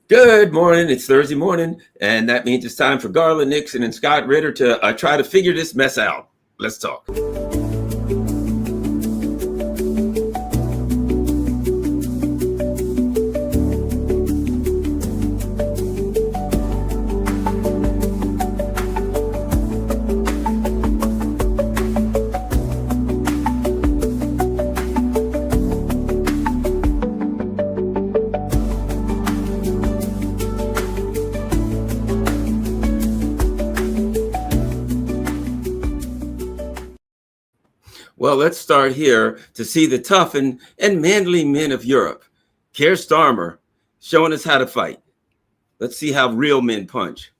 Good morning. It's Thursday morning, and that means it's time for Garland Nixon and Scott Ritter to try to figure this mess out. Let's talk. Well, let's start here to see the tough and manly men of Europe. Keir Starmer showing us how to fight. Let's see how real men punch.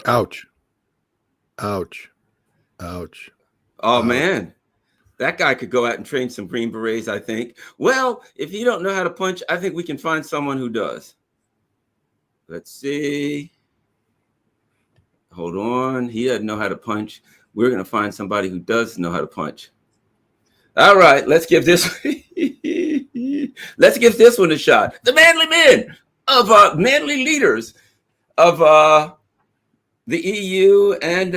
Ouch. Ouch. Ouch. Oh, man. That guy could go out and train some Green Berets, I think. Well, if you don't know how to punch, I think we can find someone who does. Let's see. Hold on. He doesn't know how to punch. We're going to find somebody who does know how to punch. All right, let's give this one a shot. The manly men of manly leaders of the EU and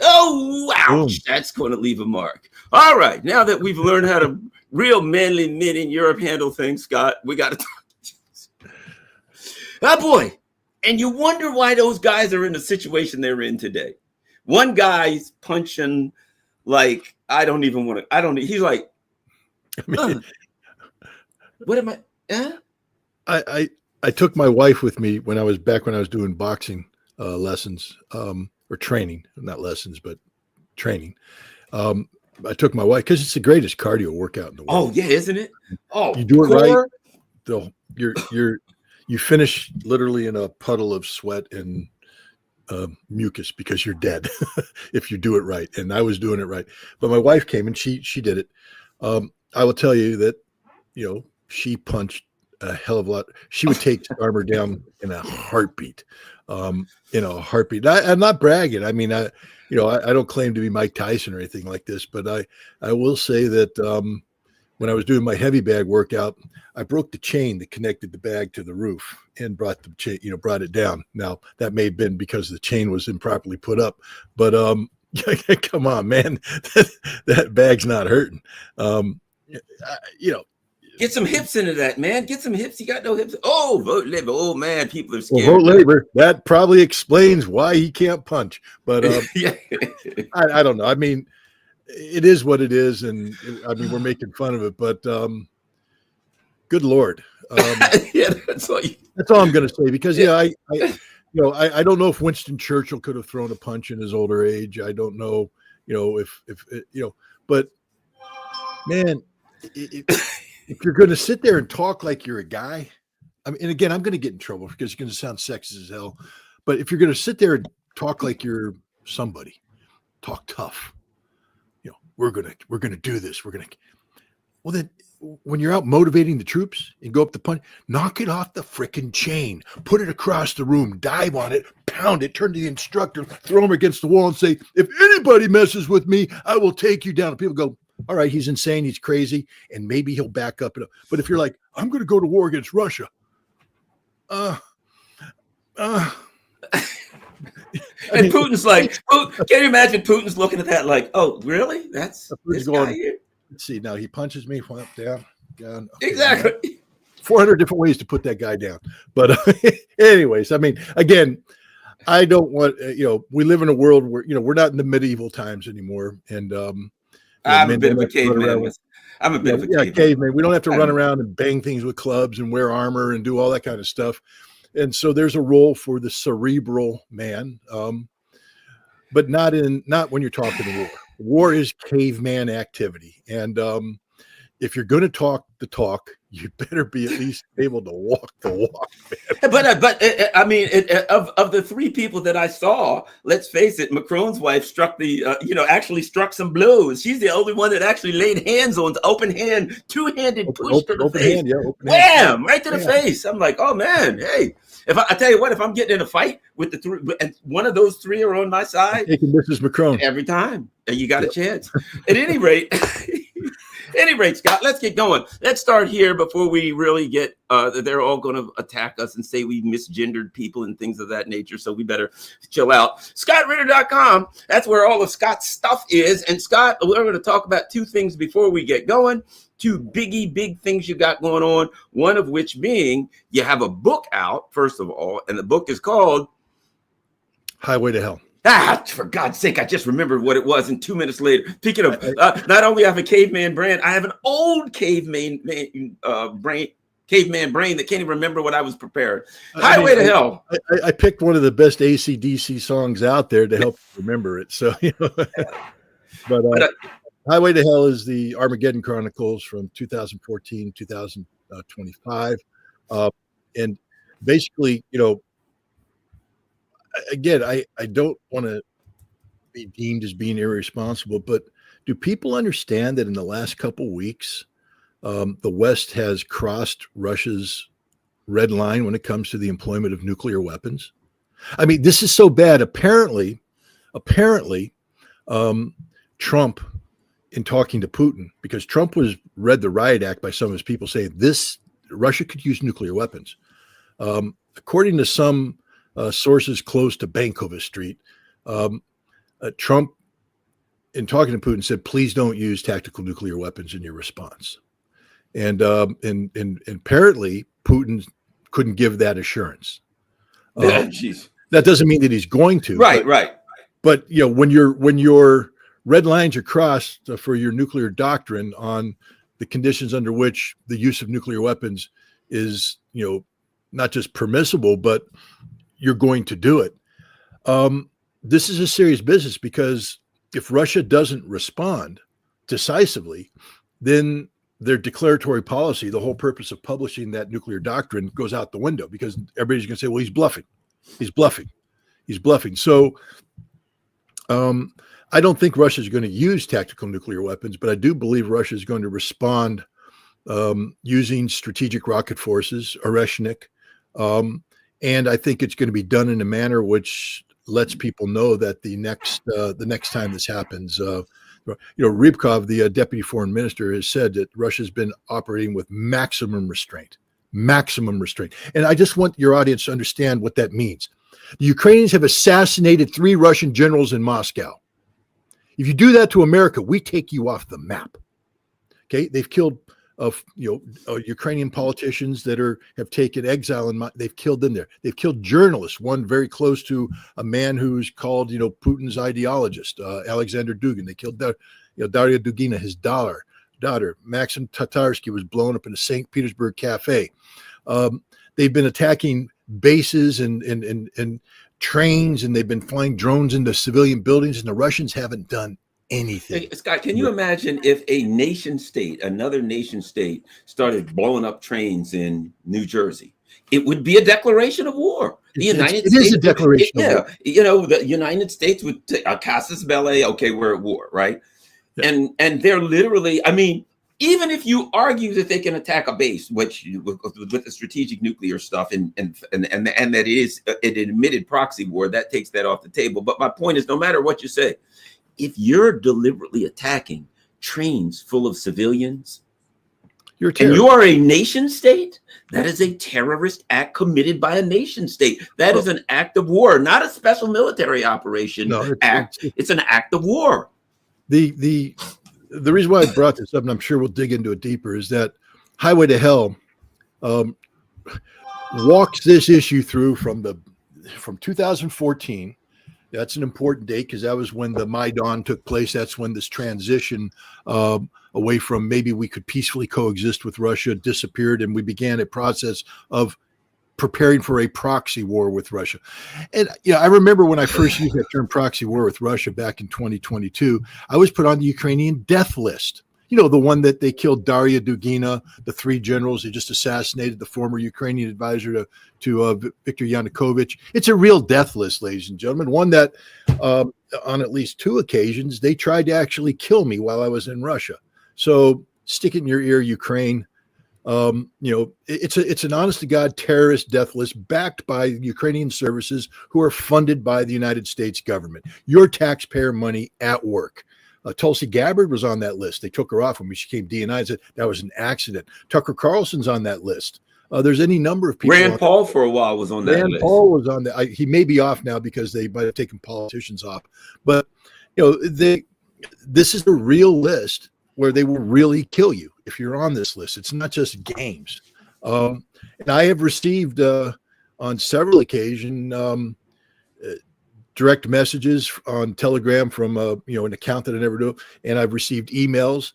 oh, ouch, that's going to leave a mark. All right, now that we've learned how to real manly men in Europe handle things, Scott, we got to talk. Oh boy. And you wonder why those guys are in the situation they're in today. One guy's punching like, he's like, what am I? I took my wife with me when I was doing boxing lessons or training, not lessons, but training. I took my wife because it's the greatest cardio workout in the world. Oh yeah, isn't it? Oh, you do it right. You finish literally in a puddle of sweat and mucus because you're dead if you do it right. And I was doing it right. But my wife came and she did it. I will tell you that, she punched a hell of a lot. She would take Starmer down in a heartbeat. I'm not bragging. I mean, I don't claim to be Mike Tyson or anything like this, but I will say that when I was doing my heavy bag workout, I broke the chain that connected the bag to the roof and brought it down. Now that may have been because the chain was improperly put up, but come on, man, that bag's not hurting. Get some hips into that, man. Get some hips. You got no hips. Oh, vote labor. Oh man, people are scared. Well, vote labor. That probably explains why he can't punch. But yeah. I don't know. I mean, it is what it is, and I mean we're making fun of it, but good Lord, yeah, that's all I'm going to say because I don't know if Winston Churchill could have thrown a punch in his older age. I don't know, if but man, if you're going to sit there and talk like you're a guy, I mean, and again, I'm going to get in trouble because it's going to sound sexist as hell, but if you're going to sit there and talk like you're somebody, talk tough. We're gonna do this. Well, then when you're out motivating the troops and go up the punch, knock it off the frickin' chain, put it across the room, dive on it, pound it, turn to the instructor, throw him against the wall and say, if anybody messes with me, I will take you down. And people go, all right, he's insane, he's crazy, and maybe he'll back up. But if you're like, I'm going to go to war against Russia, and Putin's like, can you imagine Putin's looking at that like, oh, really? That's this guy here? Let's see. Now he punches me, down. Okay, exactly. Down. 400 different ways to put that guy down. But anyways, I mean, again, I don't want, we live in a world where, we're not in the medieval times anymore. And I'm a bit of a caveman. I'm a bit of a caveman. We don't have to run around and bang things with clubs and wear armor and do all that kind of stuff. And so there's a role for the cerebral man, but not when you're talking war. War is caveman activity. And if you're going to talk the talk, you better be at least able to walk the walk, man. But I mean, of the three people that I saw, let's face it, Macron's wife struck actually struck some blows. She's the only one that actually laid hands on, open hand, two-handed push to the face. Hand, wham, right to the face. I'm like, oh man, hey. If I tell you what, if I'm getting in a fight with the three, and one of those three are on my side, this is Macron every time, you got a chance. At any rate, any rate, Scott, let's get going. Let's start here before we really get, they're all going to attack us and say we misgendered people and things of that nature. So we better chill out. ScottRitter.com. That's where all of Scott's stuff is. And Scott, we're going to talk about two things before we get going. Two big things you got going on. One of which being you have a book out, first of all, and the book is called Highway to Hell. For God's sake, I just remembered what it was. And 2 minutes later, speaking of, not only have a caveman brain, I have an old caveman brain that can't even remember what I was prepared. Highway to Hell. I picked one of the best AC/DC songs out there to help remember it. So, but Highway to Hell is the Armageddon Chronicles from 2014, 2025. And basically, again, I don't want to be deemed as being irresponsible, but do people understand that in the last couple weeks, the West has crossed Russia's red line when it comes to the employment of nuclear weapons? I mean, this is so bad. Apparently, Trump, in talking to Putin, because Trump read the riot act by some of his people saying Russia could use nuclear weapons. According to some sources close to Bankova Street, Trump, in talking to Putin, said, "Please don't use tactical nuclear weapons in your response." And apparently Putin couldn't give that assurance. That doesn't mean that he's going to. Right. But when your red lines are crossed for your nuclear doctrine on the conditions under which the use of nuclear weapons is, not just permissible, but you're going to do it. This is a serious business, because if Russia doesn't respond decisively, then their declaratory policy, the whole purpose of publishing that nuclear doctrine, goes out the window, because everybody's going to say, well, he's bluffing. So I don't think Russia is going to use tactical nuclear weapons, but I do believe Russia is going to respond using strategic rocket forces, Oreshnik. And I think it's going to be done in a manner which lets people know that the next time this happens, Rybkov, the deputy foreign minister, has said that Russia's been operating with maximum restraint. And I just want your audience to understand what that means. The Ukrainians have assassinated 3 Russian generals in Moscow. If you do that to America, we take you off the map. Okay, they've killed Ukrainian politicians that have taken exile, and they've killed them there. They've killed journalists. One very close to a man who's called Putin's ideologist, Alexander Dugin. They killed Daria Dugina, his daughter. Maxim Tatarsky was blown up in a St. Petersburg cafe. They've been attacking bases and trains, and they've been flying drones into civilian buildings, and the Russians haven't done anything. Hey, Scott, can you imagine if another nation state started blowing up trains in New Jersey? It would be a declaration of war. It is a declaration of war. The United States would casus belli, okay, we're at war, right? Yeah. And they're literally, even if you argue that they can attack a base, which with the strategic nuclear stuff and that it is an admitted proxy war, that takes that off the table. But my point is, no matter what you say, if you're deliberately attacking trains full of civilians, and you are a nation state, that is a terrorist act committed by a nation state. That is an act of war, not a special military operation act. It's an act of war. The reason why I brought this up, and I'm sure we'll dig into it deeper, is that Highway to Hell walks this issue through from 2014. That's an important date, because that was when the Maidan took place. That's when this transition away from maybe we could peacefully coexist with Russia disappeared, and we began a process of preparing for a proxy war with Russia. And I remember when I first used that term proxy war with Russia back in 2022, I was put on the Ukrainian death list. The one that they killed Daria Dugina, the 3 generals. They just assassinated the former Ukrainian advisor to Viktor Yanukovych. It's a real death list, ladies and gentlemen. One that on at least 2 occasions, they tried to actually kill me while I was in Russia. So stick it in your ear, Ukraine. It's an honest to God terrorist death list backed by Ukrainian services who are funded by the United States government. Your taxpayer money at work. Tulsi Gabbard was on that list. They took her off when she came DNI and said that was an accident. Tucker Carlson's on that list. There's any number of people. Rand Paul for a while was on that Rand list. Paul was on that. He may be off now because they might have taken politicians off. But this is a real list where they will really kill you if you're on this list. It's not just games. And I have received on several occasions direct messages on Telegram from an account that I never knew, and I've received emails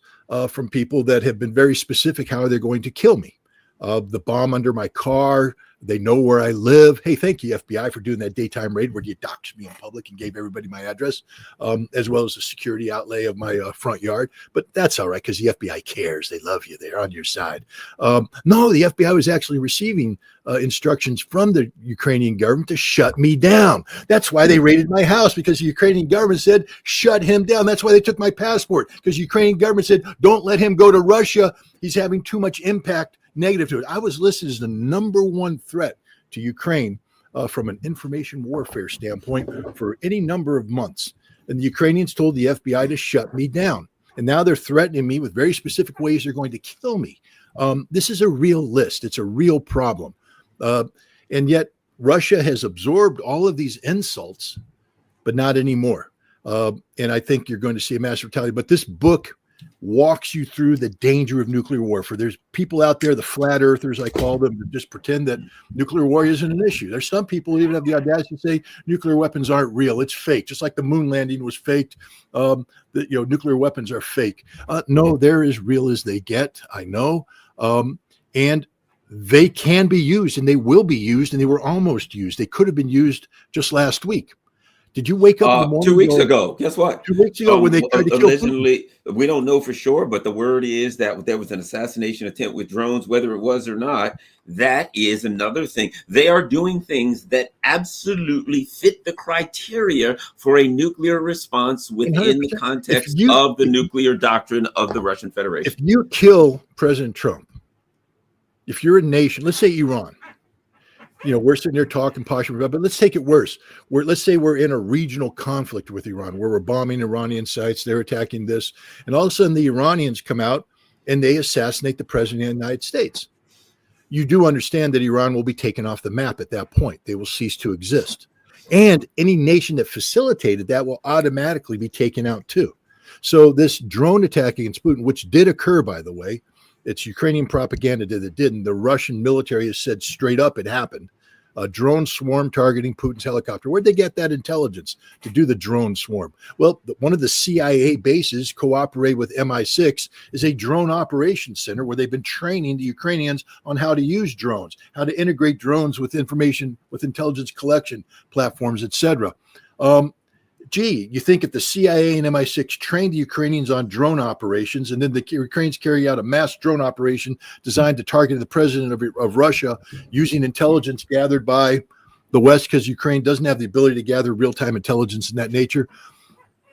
from people that have been very specific how they're going to kill me. The bomb under my car. They know where I live. Hey, thank you, FBI, for doing that daytime raid where you doxed me in public and gave everybody my address, as well as the security outlay of my front yard. But that's all right because the FBI cares. They love you. They're on your side. No, the FBI was actually receiving instructions from the Ukrainian government to shut me down. That's why they raided my house, because the Ukrainian government said, shut him down. That's why they took my passport, because the Ukrainian government said, don't let him go to Russia. He's having too much impact negative to it. I was listed as the number one threat to Ukraine from an information warfare standpoint for any number of months. And the Ukrainians told the FBI to shut me down. And now they're threatening me with very specific ways they're going to kill me. This is a real list. It's a real problem. And yet Russia has absorbed all of these insults, but not anymore. And I think you're going to see a massive retaliation. But this book walks you through the danger of nuclear warfare. There's people out there, the flat earthers, I call them, that just pretend that nuclear war isn't an issue. There's some people who even have the audacity to say nuclear weapons aren't real. It's fake. Just like the moon landing was faked. Nuclear weapons are fake. No, they're as real as they get. I know. And they can be used, and they will be used, and they were almost used. They could have been used just last week. Did you wake up in the morning? 2 weeks ago. Guess what? 2 weeks ago when they tried to kill allegedly, we don't know for sure, but the word is that there was an assassination attempt with drones, whether it was or not. That is another thing. They are doing things that absolutely fit the criteria for a nuclear response within 100%. the context of the nuclear doctrine of the Russian Federation. If you kill President Trump, if you're a nation, let's say Iran, we're sitting there talking posh about, but let's take it worse. Let's say we're in a regional conflict with Iran where we're bombing Iranian sites, they're attacking this, and all of a sudden the Iranians come out and they assassinate the president of the United States. You do understand that Iran will be taken off the map at that point. They will cease to exist. And any nation that facilitated that will automatically be taken out too. So this drone attack against Putin, which did occur, by the way, it's Ukrainian propaganda that it didn't. The Russian military has said straight up it happened. A drone swarm targeting Putin's helicopter. Where'd they get that intelligence to do the drone swarm? Well, one of the CIA bases cooperated with MI6 is a drone operations center where they've been training the Ukrainians on how to use drones, how to integrate drones with information, with intelligence collection platforms, etc. You think if the CIA and MI6 trained the Ukrainians on drone operations, and then the Ukrainians carry out a mass drone operation designed to target the president of Russia using intelligence gathered by the West, because Ukraine doesn't have the ability to gather real-time intelligence in that nature,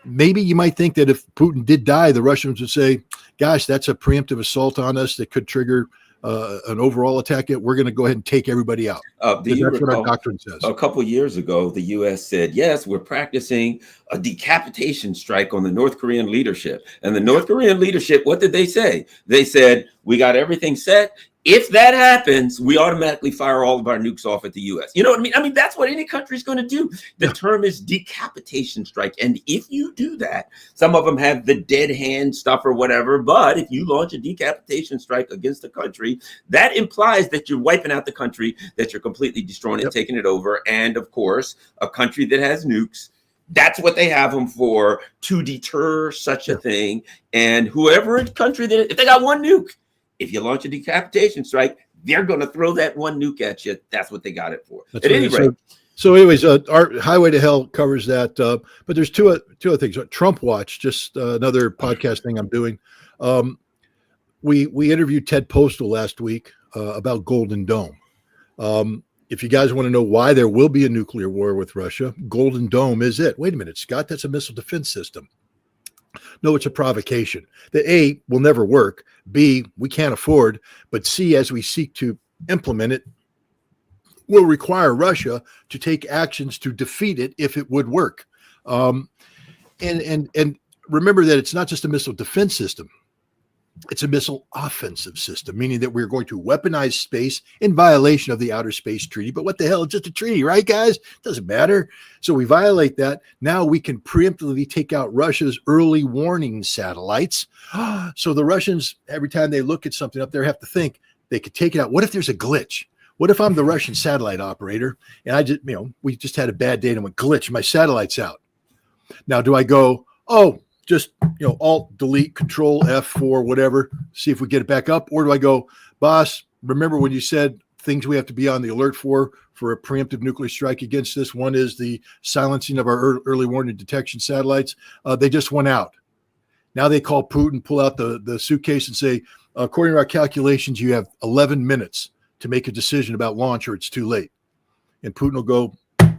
maybe you might think that if Putin did die, the Russians would say, gosh, that's a preemptive assault on us that could trigger an overall attack. We're going to go ahead and take everybody out. That's what our doctrine says. A couple of years ago, the U.S. said, yes, we're practicing a decapitation strike on the North Korean leadership. And the North Korean leadership, what did they say? They said, we got everything set. If that happens, we automatically fire all of our nukes off at the U.S. You know what I mean? I mean, that's what any country is going to do. The term is decapitation strike. And if you do that, some of them have the dead hand stuff or whatever. But if you launch a decapitation strike against a country, that implies that you're wiping out the country, that you're completely destroying it, taking it over. And of course, a country that has nukes, that's what they have them for, to deter such a thing. And whoever country that, if they got one nuke, if you launch a decapitation strike, they're going to throw that one nuke at you. That's what they got it for. That's at any rate. So anyways, our Highway to Hell covers that. But there's two other things. Trump Watch, just another podcast thing I'm doing. We interviewed Ted Postal last week about Golden Dome. If you guys want to know why there will be a nuclear war with Russia, Golden Dome is it. Wait a minute, Scott, that's a missile defense system. No, it's a provocation. The A will never work. B, we can't afford. But C, as we seek to implement it, will require Russia to take actions to defeat it if it would work. And remember that it's not just a missile defense system. It's a missile offensive system, meaning that we're going to weaponize space in violation of the Outer Space Treaty. But what the hell? It's just a treaty, right, guys? Doesn't matter. So we violate that. Now we can preemptively take out Russia's early warning satellites. So the Russians, every time they look at something up there, have to think they could take it out. What if there's a glitch? What if I'm the Russian satellite operator and I just, we just had a bad day and went glitch, my satellite's out. Now, do I go, just, Alt, delete, Control, F4, whatever, see if we get it back up? Or do I go, boss, remember when you said things we have to be on the alert for a preemptive nuclear strike against this? One is the silencing of our early warning detection satellites. They just went out. Now they call Putin, pull out the suitcase and say, according to our calculations, you have 11 minutes to make a decision about launch or it's too late. And Putin will go,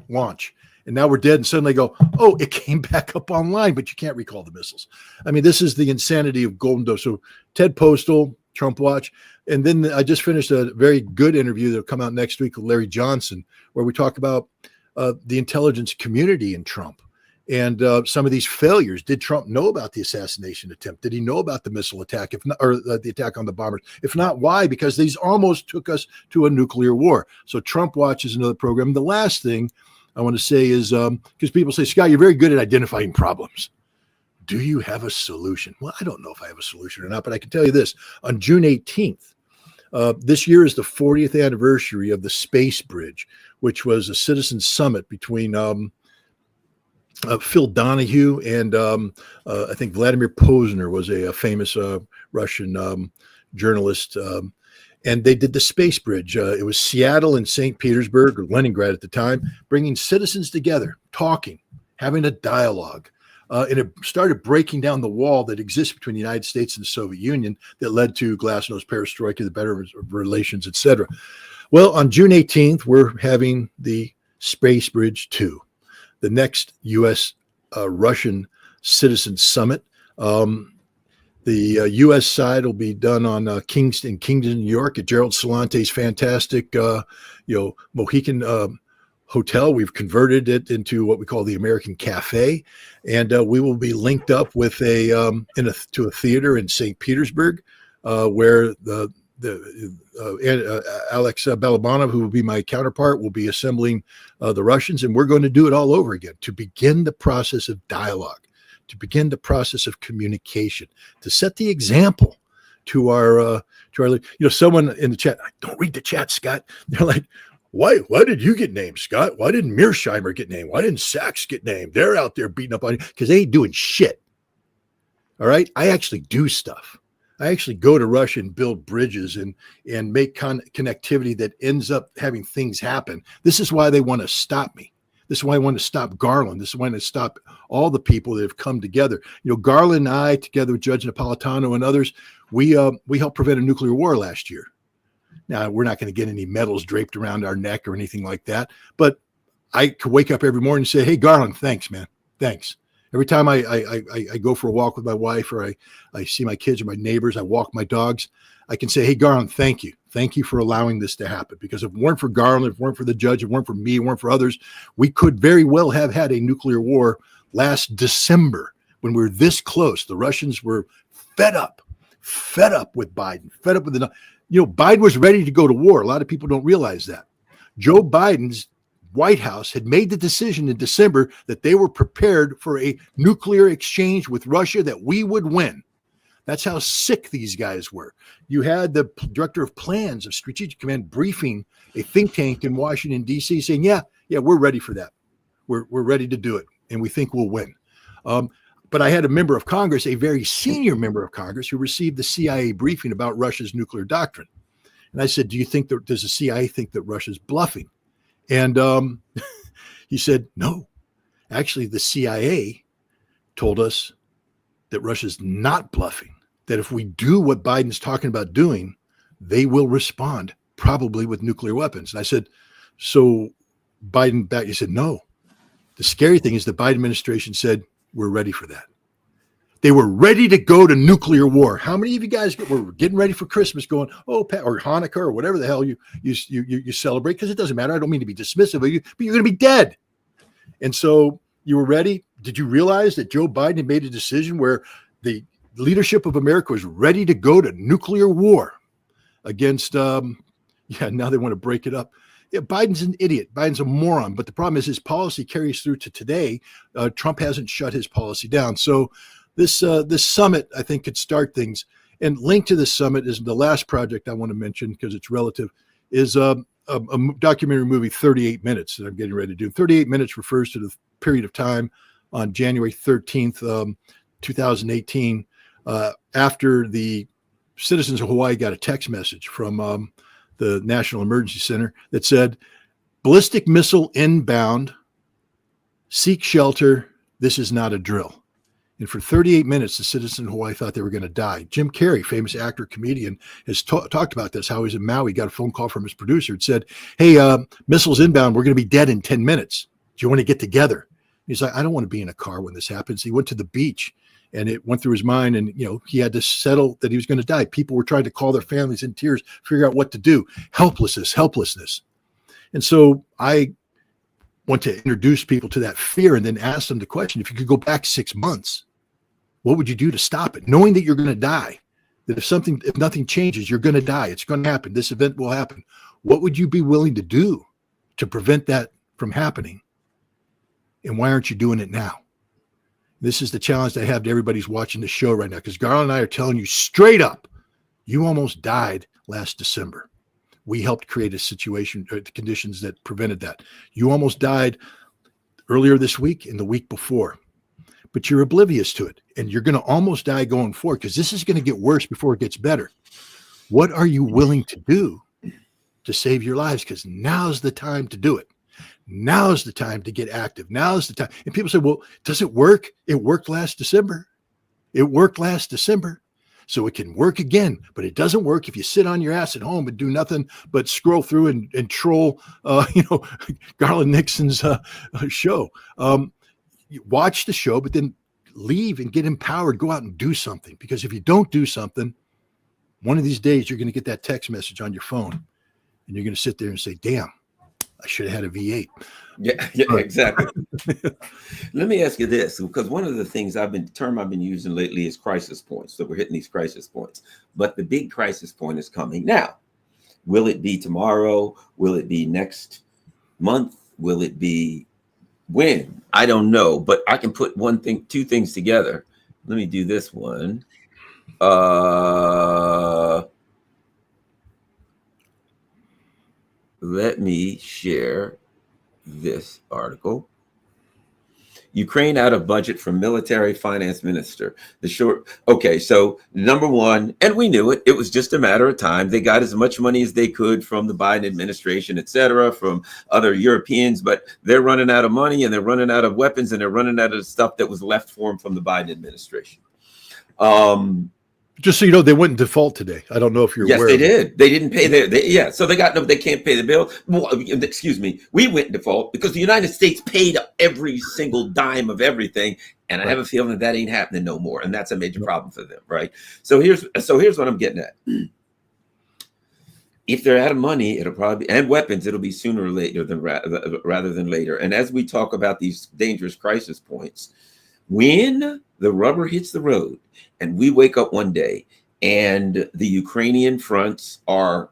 launch. And now we're dead. And suddenly go, it came back up online, but you can't recall the missiles. I mean, this is the insanity of Golden Dome. So Ted Postal, Trump Watch. And then I just finished a very good interview that'll come out next week with Larry Johnson, where we talk about the intelligence community in Trump and some of these failures. Did Trump know about the assassination attempt? Did he know about the missile attack, if not, or the attack on the bombers? If not, why? Because these almost took us to a nuclear war. So Trump Watch is another program. The last thing I want to say is, because people say, Scott, you're very good at identifying problems. Do you have a solution? Well, I don't know if I have a solution or not, but I can tell you this. On June 18th, this year is the 40th anniversary of the Space Bridge, which was a citizen summit between Phil Donahue and I think Vladimir Posner was a famous Russian journalist. And they did the Space Bridge. It was Seattle and St. Petersburg, or Leningrad at the time, bringing citizens together, talking, having a dialogue. And it started breaking down the wall that exists between the United States and the Soviet Union that led to Glasnost, Perestroika, the better relations, et cetera. Well, on June 18th, we're having the Space Bridge 2, the next U.S.-Russian Citizen Summit. The U.S. side will be done on Kingdom, New York, at Gerald Salante's fantastic, Mohican hotel. We've converted it into what we call the American Cafe, and we will be linked up with to a theater in St. Petersburg, where Alex Balabanov, who will be my counterpart, will be assembling the Russians, and we're going to do it all over again to begin the process of dialogue, to begin the process of communication, to set the example to our someone in the chat. I don't read the chat, Scott. They're like, why did you get named, Scott? Why didn't Mearsheimer get named? Why didn't Sachs get named? They're out there beating up on you because they ain't doing shit. All right. I actually do stuff. I actually go to Russia and build bridges and make connectivity that ends up having things happen. This is why they want to stop me. This is why I want to stop Garland. This is why I want to stop all the people that have come together. Garland and I, together with Judge Napolitano and others, we helped prevent a nuclear war last year. Now, we're not going to get any medals draped around our neck or anything like that. But I could wake up every morning and say, hey, Garland, thanks, man. Thanks. Every time I go for a walk with my wife, or I see my kids or my neighbors, I walk my dogs, I can say, hey, Garland, thank you. Thank you for allowing this to happen. Because if it weren't for Garland, if it weren't for the judge, if it weren't for me, if it weren't for others, we could very well have had a nuclear war last December when we were this close. The Russians were fed up with Biden, fed up with Biden was ready to go to war. A lot of people don't realize that. Joe Biden's White House had made the decision in December that they were prepared for a nuclear exchange with Russia, that we would win. That's how sick these guys were. You had the director of plans of Strategic Command briefing a think tank in Washington, D.C., saying, yeah, we're ready for that. We're ready to do it, and we think we'll win. But I had a member of Congress, a very senior member of Congress, who received the CIA briefing about Russia's nuclear doctrine. And I said, does the CIA think that Russia's bluffing? And he said, no, actually, the CIA told us that Russia's not bluffing, that if we do what Biden's talking about doing, they will respond probably with nuclear weapons. And I said, so Biden back, he said, no. The scary thing is the Biden administration said, we're ready for that. They were ready to go to nuclear war. How many of you guys were getting ready for Christmas going, or Hanukkah or whatever the hell you celebrate? Because it doesn't matter. I don't mean to be dismissive of you, but you're going to be dead. And so you were ready. did you realize that Joe Biden made a decision where the leadership of America was ready to go to nuclear war against, now they want to break it up. Yeah, Biden's an idiot. Biden's a moron. But the problem is his policy carries through to today. Trump hasn't shut his policy down. So this summit, I think, could start things. And linked to this summit is the last project I want to mention, because it's relative, is a documentary movie, 38 Minutes, that I'm getting ready to do. 38 Minutes refers to the period of time on January 13th, 2018, after the citizens of Hawaii got a text message from the National Emergency Center that said, ballistic missile inbound, seek shelter, this is not a drill. And for 38 minutes, the citizens of Hawaii thought they were going to die. Jim Carrey, famous actor, comedian, has talked about this, how he was in Maui, got a phone call from his producer. It said, hey, missiles inbound, we're going to be dead in 10 minutes. Do you want to get together? He's like, I don't want to be in a car when this happens. He went to the beach, and it went through his mind, and he had to settle that he was going to die. People were trying to call their families in tears, figure out what to do. Helplessness. And so I want to introduce people to that fear and then ask them the question, if you could go back 6 months, what would you do to stop it? Knowing that you're going to die, that if nothing changes, you're going to die. It's going to happen. This event will happen. What would you be willing to do to prevent that from happening? And why aren't you doing it now? This is the challenge I have to everybody who's watching the show right now, because Garland and I are telling you straight up, you almost died last December. We helped create a situation, conditions that prevented that. You almost died earlier this week and the week before, but you're oblivious to it, and you're going to almost die going forward, because this is going to get worse before it gets better. What are you willing to do to save your lives? Because now's the time to do it. Now's the time to get active. Now's the time. And people say, well, does it work? It worked last December. So it can work again, but it doesn't work if you sit on your ass at home and do nothing but scroll through and troll, Garland Nixon's show. You watch the show, but then leave and get empowered. Go out and do something, because if you don't do something, one of these days you're going to get that text message on your phone, and you're going to sit there and say, damn, I should have had a V8. Yeah, exactly. Let me ask you this, because one of the things I've been using lately is crisis points. So we're hitting these crisis points, but the big crisis point is coming now. Will it be tomorrow? Will it be next month? Will it be when? I don't know, but I can put two things together. Let me do this one. Let me share this article. Ukraine out of budget from military finance minister. Okay, so number one, and we knew it was just a matter of time. They got as much money as they could from the Biden administration, et cetera, from other Europeans, but they're running out of money, and they're running out of weapons, and they're running out of stuff that was left for them from the Biden administration. Just so you know, they went in default today. I don't know if you're aware. Yes, they did. They didn't pay so they can't pay the bill. Well, excuse me. We went in default because the United States paid every single dime of everything. And I have a feeling that ain't happening no more. And that's a major problem for them, right? So here's what I'm getting at. If they're out of money, it'll probably and weapons, it'll be sooner or later rather than later. And as we talk about these dangerous crisis points, when the rubber hits the road and we wake up one day and the Ukrainian fronts have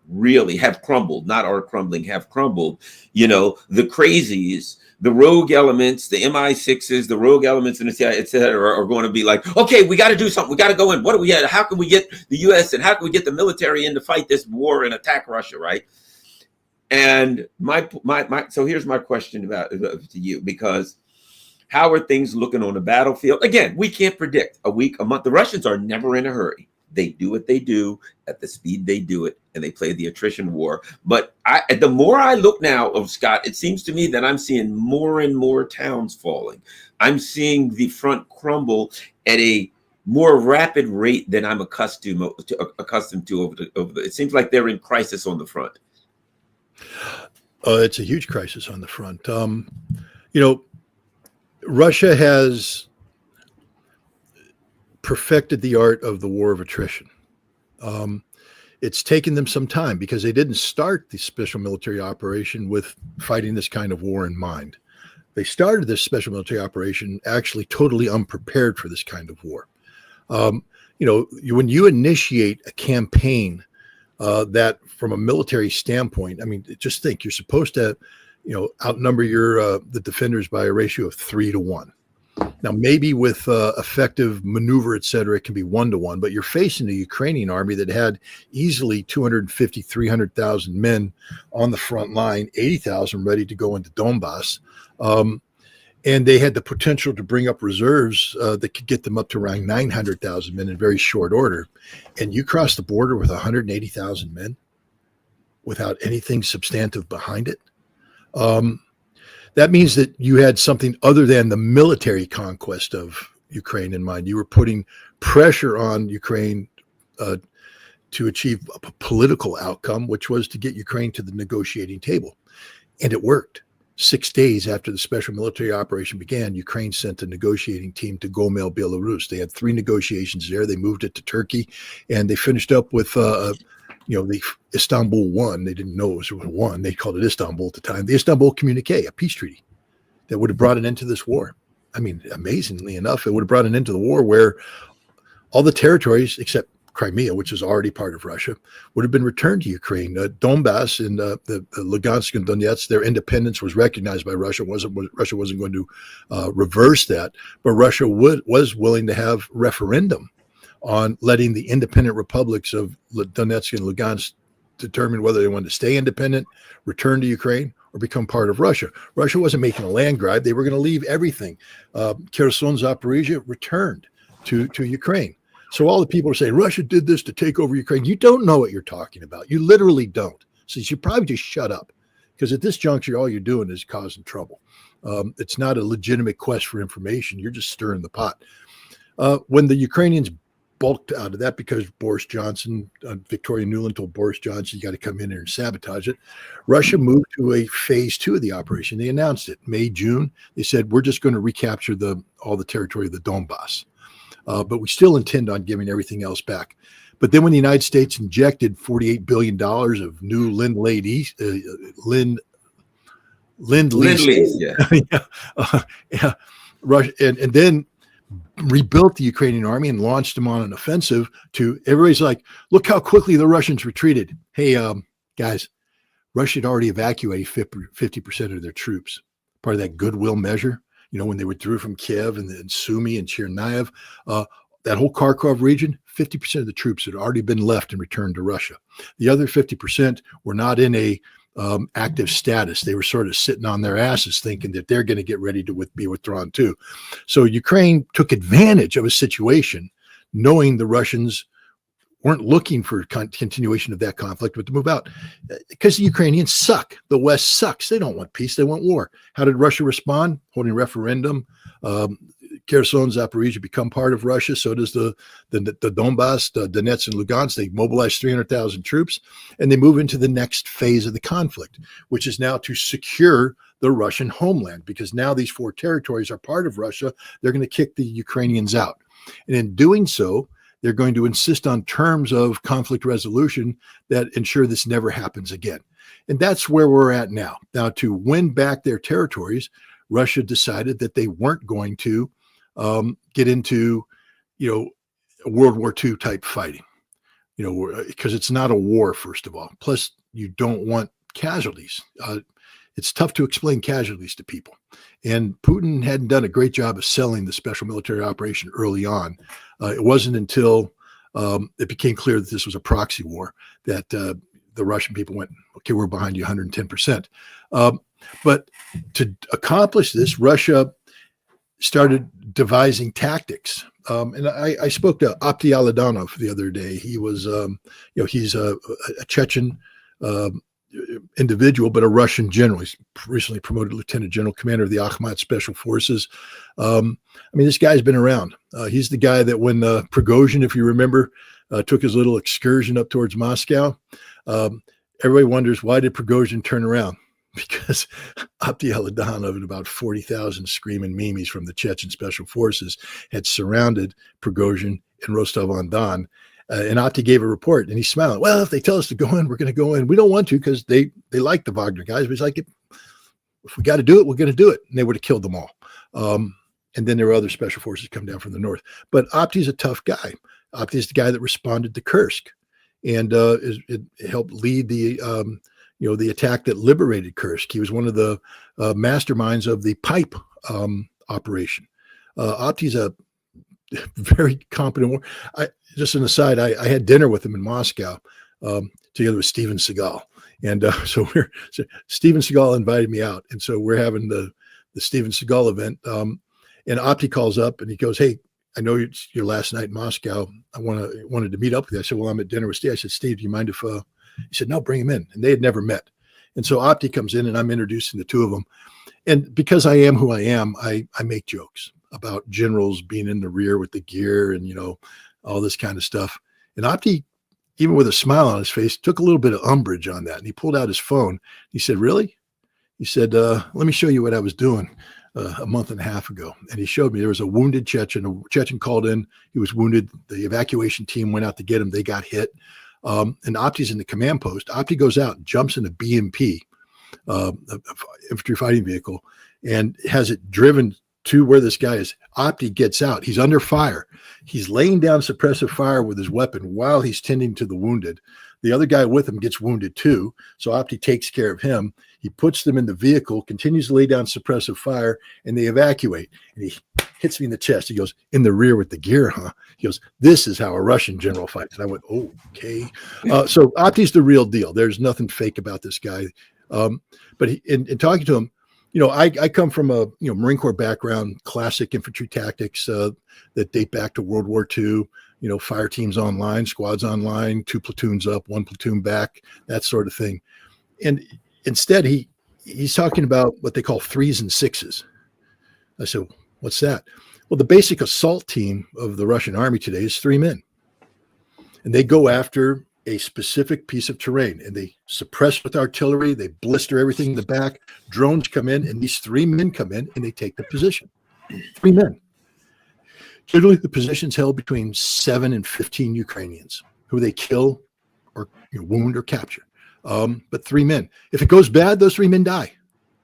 crumbled, have crumbled, the crazies, the rogue elements, the MI6s, the rogue elements in the CIA, et cetera, are going to be like, okay, we got to do something. We got to go in. What do we have? How can we get the U.S. and how can we get the military in to fight this war and attack Russia, right? And so here's my question to you, because how are things looking on the battlefield? Again, we can't predict a week, a month. The Russians are never in a hurry. They do what they do at the speed they do it, and they play the attrition war. But the more I look now, Scott, it seems to me that I'm seeing more and more towns falling. I'm seeing the front crumble at a more rapid rate than I'm accustomed to over the. It seems like they're in crisis on the front. It's a huge crisis on the front. Russia has perfected the art of the war of attrition. It's taken them some time because they didn't start the special military operation with fighting this kind of war in mind. they started this special military operation actually totally unprepared for this kind of war. When you initiate a campaign that from a military standpoint, I mean, just think you're supposed to, outnumber the defenders by a ratio of 3-1. Now, maybe with effective maneuver, et cetera, it can be 1-1, but you're facing a Ukrainian army that had easily 250, 300,000 men on the front line, 80,000 ready to go into Donbass. And they had the potential to bring up reserves that could get them up to around 900,000 men in very short order. And you cross the border with 180,000 men without anything substantive behind it. That means that you had something other than the military conquest of Ukraine in mind. You were putting pressure on Ukraine to achieve a political outcome, which was to get Ukraine to the negotiating table. And it worked. 6 days after the special military operation began, Ukraine sent a negotiating team to Gomel, Belarus. They had 3 negotiations there. They moved it to Turkey, and they finished up with the Istanbul 1. They didn't know it was 1. They called it Istanbul at the time. The Istanbul Communique, a peace treaty that would have brought an end to this war. I mean, amazingly enough, it would have brought an end to the war where all the territories except Crimea, which is already part of Russia, would have been returned to Ukraine. Donbass and the Lugansk and Donetsk, their independence was recognized by Russia. Russia wasn't going to reverse that, but Russia was willing to have referendum on letting the independent republics of Donetsk and Lugansk determine whether they wanted to stay independent, return to Ukraine, or become part of Russia. Russia wasn't making a land grab. They were going to leave everything. Kherson, Zaporizhia returned to Ukraine. So all the people are saying, Russia did this to take over Ukraine. You don't know what you're talking about. You literally don't. So you should probably just shut up, because at this juncture, all you're doing is causing trouble. It's not a legitimate quest for information. You're just stirring the pot. When the Ukrainians bulked out of that, because Boris Johnson, Victoria Nuland told Boris Johnson, you got to come in here and sabotage it. Russia moved to a phase 2 of the operation. They announced it May, June. They said, we're just going to recapture all the territory of the Donbass. But we still intend on giving everything else back. But then when the United States injected $48 billion of new Lend-Lease, Russia, and then rebuilt the Ukrainian army and launched them on an offensive everybody's like, look how quickly the Russians retreated. Hey, guys, Russia had already evacuated 50% of their troops, part of that goodwill measure. When they withdrew from Kiev and Sumy and Chernihiv, that whole Kharkov region, 50% of the troops had already been left and returned to Russia. The other 50% were not in a active status. They were sort of sitting on their asses thinking that they're going to get ready to be withdrawn too. So Ukraine took advantage of a situation, knowing the Russians weren't looking for continuation of that conflict, but to move out, because the Ukrainians suck. The West sucks. They don't want peace. They want war. How did Russia respond? Holding referendum. Kherson, Zaporizhia become part of Russia. So does the Donbass, the Donetsk and Lugansk. They mobilize 300,000 troops, and they move into the next phase of the conflict, which is now to secure the Russian homeland, because now these 4 territories are part of Russia. They're going to kick the Ukrainians out. And in doing so, they're going to insist on terms of conflict resolution that ensure this never happens again. And that's where we're at now. Now, to win back their territories, Russia decided that they weren't going to get into, World War II type fighting, because it's not a war, first of all. Plus, you don't want casualties. It's tough to explain casualties to people. And Putin hadn't done a great job of selling the special military operation early on. It wasn't until it became clear that this was a proxy war that the Russian people went, okay, we're behind you 110%. But to accomplish this, Russia started devising tactics. And I spoke to Opti the other day. He was, he's a Chechen individual, but a Russian general. He's recently promoted lieutenant general, commander of the Akhmat Special Forces. This guy's been around. He's the guy that when Prigozhin, if you remember, took his little excursion up towards Moscow, everybody wonders, why did Prigozhin turn around? Because Opti and about 40,000 screaming memes from the Chechen Special Forces had surrounded Prigozhin in Rostov-on-Don. And Opti gave a report, and he's smiling. Well, if they tell us to go in, we're going to go in. We don't want to because they like the Wagner guys. But he's like, if we got to do it, we're going to do it. And they would have killed them all. And then there were other special forces come down from the north. But Opti's a tough guy. Opti's the guy that responded to Kursk, and it helped lead the the attack that liberated Kursk. He was one of the masterminds of the pipe operation. Opti's a very competent war. Just an aside, I had dinner with him in Moscow together with Steven Seagal. And so Steven Seagal invited me out. And so we're having the Steven Seagal event. And Opti calls up and he goes, "Hey, I know it's your last night in Moscow. I wanted to meet up with you." I said, "Well, I'm at dinner with Steve." I said, "Steve, do you mind if," he said, "No, bring him in." And they had never met. And so Opti comes in and I'm introducing the two of them. And because I am who I am, I make jokes about generals being in the rear with the gear and, all this kind of stuff. And Opti, even with a smile on his face, took a little bit of umbrage on that. And he pulled out his phone. He said, "Really?" He said, "Let me show you what I was doing a month and a half ago." And he showed me there was a wounded Chechen. A Chechen called in. He was wounded. The evacuation team went out to get him. They got hit. And Opti's in the command post. Opti goes out, jumps in a BMP, infantry fighting vehicle, and has it driven to where this guy is. Opti gets out. He's under fire. He's laying down suppressive fire with his weapon while he's tending to the wounded. The other guy with him gets wounded too. So Opti takes care of him. He puts them in the vehicle, continues to lay down suppressive fire, and they evacuate. And he hits me in the chest. He goes, "In the rear with the gear, huh?" He goes, "This is how a Russian general fights." And I went, "Oh, okay." So Opti's the real deal. There's nothing fake about this guy. But in talking to him, I come from a Marine Corps background, classic infantry tactics that date back to World War II. Fire teams online, squads online, 2 platoons up, 1 platoon back, that sort of thing. And instead, he's talking about what they call 3s and 6s. I said, "What's that?" Well, the basic assault team of the Russian army today is 3 men. And they go after a specific piece of terrain and they suppress with artillery. They blister everything in the back. Drones come in and these 3 men come in and they take the position. 3 men. Generally, the position's held between 7 and 15 Ukrainians who they kill or wound or capture. But 3 men. If it goes bad, those 3 men die.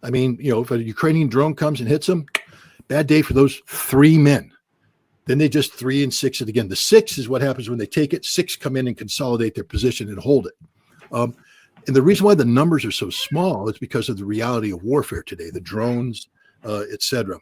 I mean, if a Ukrainian drone comes and hits them, bad day for those 3 men. Then they just 3 and 6 it again. The 6 is what happens when they take it. 6 come in and consolidate their position and hold it. And the reason why the numbers are so small is because of the reality of warfare today, the drones, etc.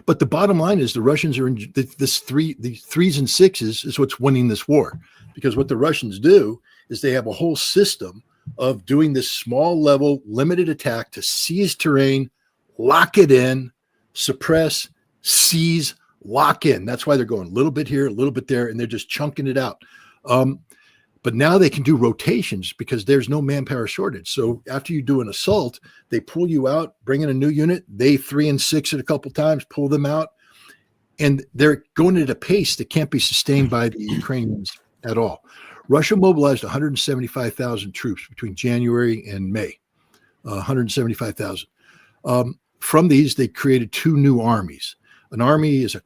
But the bottom line is the Russians are in the 3s and 6s is what's winning this war, because what the Russians do is they have a whole system of doing this small level limited attack to seize terrain, lock it in, suppress, seize, lock in. That's why they're going a little bit here, a little bit there, and they're just chunking it out. But now they can do rotations because there's no manpower shortage. So after you do an assault, they pull you out, bring in a new unit. They 3 and 6 it a couple times, pull them out, and they're going at a pace that can't be sustained by the Ukrainians at all. Russia mobilized 175,000 troops between January and May, 175,000. From these, they created 2 new armies. An army is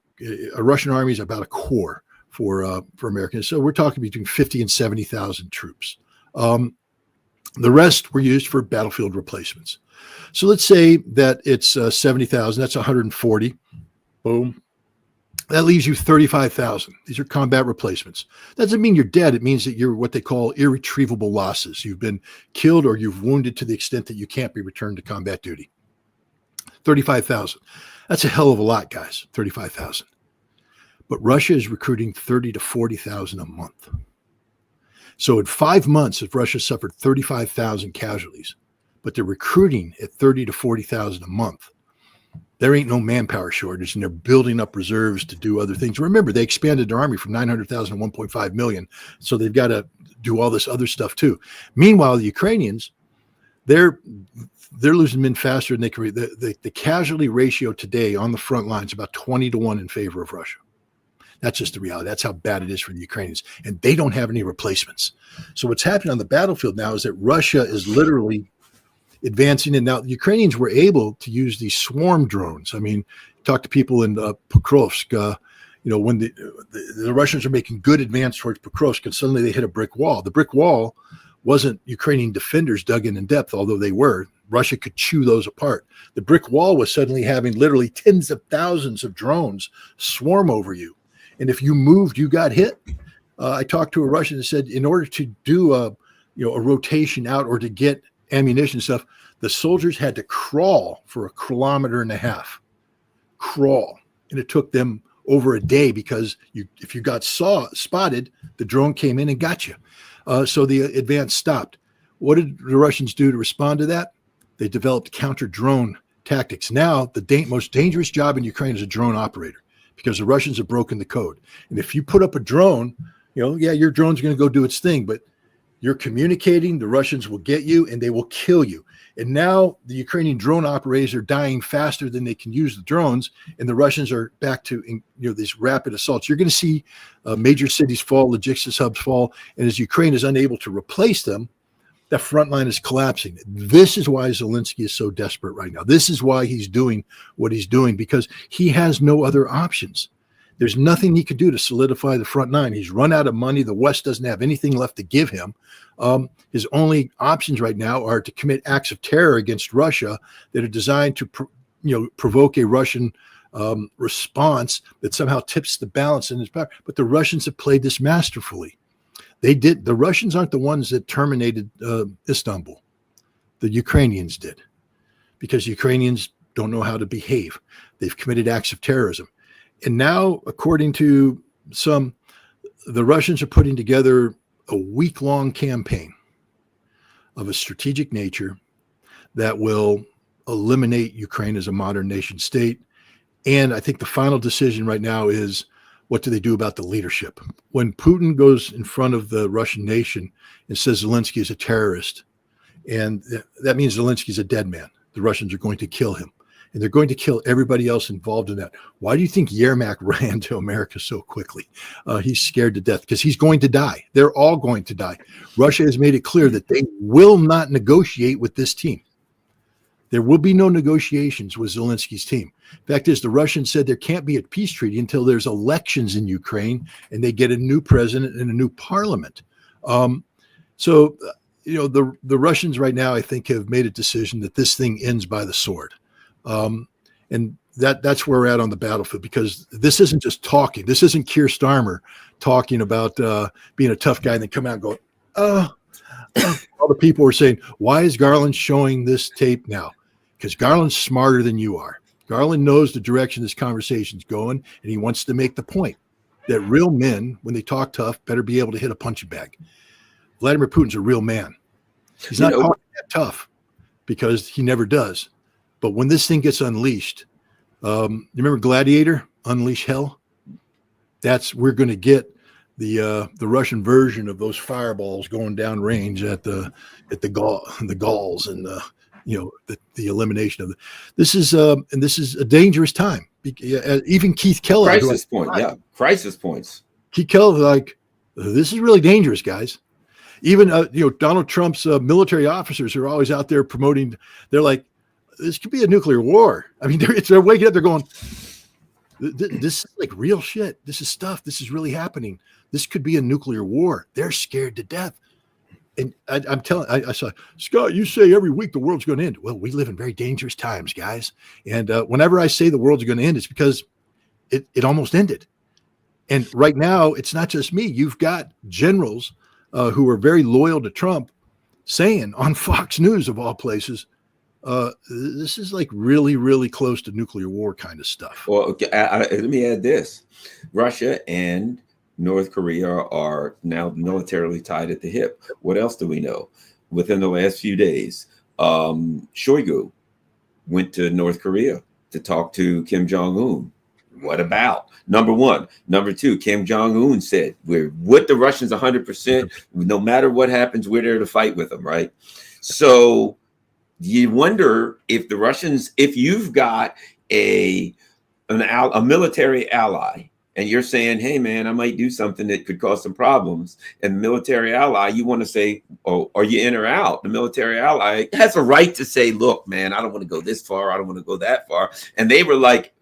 a Russian army is about a corps for Americans. So we're talking between 50 and 70,000 troops. The rest were used for battlefield replacements. So let's say that it's 70,000. That's 140. Boom. That leaves you 35,000. These are combat replacements. That doesn't mean you're dead. It means that you're what they call irretrievable losses. You've been killed or you've wounded to the extent that you can't be returned to combat duty. 35,000. That's a hell of a lot, guys. 35,000. But Russia is recruiting 30 to 40,000 a month. So in 5 months, if Russia suffered 35,000 casualties, but they're recruiting at 30 to 40,000 a month, there ain't no manpower shortage, and they're building up reserves to do other things. Remember, they expanded their army from 900,000 to 1.5 million, so they've got to do all this other stuff too. Meanwhile, the Ukrainians, they're losing men faster than they can. The casualty ratio today on the front lines about 20 to 1 in favor of Russia. That's just the reality. That's how bad it is for the Ukrainians, and they don't have any replacements. So what's happening on the battlefield now is that Russia is literally advancing, and now the Ukrainians were able to use these swarm drones. I mean, talk to people in Pokrovsk. When the Russians are making good advance towards Pokrovsk, and suddenly they hit a brick wall. The brick wall wasn't Ukrainian defenders dug in depth, although they were. Russia could chew those apart. The brick wall was suddenly having literally tens of thousands of drones swarm over you. And if you moved, you got hit. I talked to a Russian that said in order to do a rotation out or to get ammunition stuff, the soldiers had to crawl for 1.5 kilometers. Crawl. And it took them over a day because if you got spotted, the drone came in and got you. So the advance stopped. What did the Russians do to respond to that? They developed counter-drone tactics. Now, the most dangerous job in Ukraine is a drone operator because the Russians have broken the code. And if you put up a drone, your drone's going to go do its thing, but you're communicating, the Russians will get you and they will kill you. And now the Ukrainian drone operators are dying faster than they can use the drones, and the Russians are back to these rapid assaults. You're going to see major cities fall, logistics hubs fall, and as Ukraine is unable to replace them, that front line is collapsing. This is why Zelensky is so desperate right now. This is why he's doing what he's doing, because he has no other options. There's nothing he could do to solidify the front line. He's run out of money. The West doesn't have anything left to give him. His only options right now are to commit acts of terror against Russia that are designed to provoke a Russian response that somehow tips the balance in his power. But the Russians have played this masterfully. They did. The Russians aren't the ones that terminated Istanbul. The Ukrainians did, because Ukrainians don't know how to behave. They've committed acts of terrorism. And now, according to some, the Russians are putting together a week-long campaign of a strategic nature that will eliminate Ukraine as a modern nation state. And I think the final decision right now is, what do they do about the leadership? When Putin goes in front of the Russian nation and says Zelensky is a terrorist, and that means Zelensky's a dead man, the Russians are going to kill him. And they're going to kill everybody else involved in that. Why do you think Yermak ran to America so quickly? He's scared to death because he's going to die. They're all going to die. Russia has made it clear that they will not negotiate with this team. There will be no negotiations with Zelensky's team. Fact is, the Russians said there can't be a peace treaty until there's elections in Ukraine and they get a new president and a new parliament. So the Russians right now, I think, have made a decision that this thing ends by the sword. And that's where we're at on the battlefield, because this isn't just talking. This isn't Keir Starmer talking about being a tough guy and then coming out and going, all the people were saying, why is Garland showing this tape now? Because Garland's smarter than you are. Garland knows the direction this conversation's going, and he wants to make the point that real men, when they talk tough, better be able to hit a punching bag. Vladimir Putin's a real man. He's not talking that tough because he never does. But when this thing gets unleashed, you remember Gladiator, Unleash Hell? We're going to get the Russian version of those fireballs going down range at the Gauls and the elimination of this is a dangerous time. Even Keith Kellogg, crisis points. Keith Kellogg, like, this is really dangerous, guys. Even Donald Trump's military officers are always out there promoting. They're like, this could be a nuclear war. I mean, they're waking up. They're going, this is like real shit. This is stuff. This is really happening. This could be a nuclear war. They're scared to death. And I'm telling, I saw, Scott, you say every week the world's going to end. Well, we live in very dangerous times, guys. And whenever I say the world's going to end, it's because it almost ended. And right now, it's not just me. You've got generals who are very loyal to Trump saying on Fox News, of all places, this is like really, really close to nuclear war kind of stuff. Well, okay, let me add this. Russia and North Korea are now militarily tied at the hip. What else do we know? Within the last few days, Shoigu went to North Korea to talk to Kim Jong-un. What about? Number one. Number two, Kim Jong-un said, we're with the Russians 100%. No matter what happens, we're there to fight with them, right? So you wonder if the Russians, if you've got a military ally, and you're saying, hey, man, I might do something that could cause some problems. And the military ally, you want to say, oh, are you in or out? The military ally has a right to say, look, man, I don't want to go this far. I don't want to go that far. And they were like,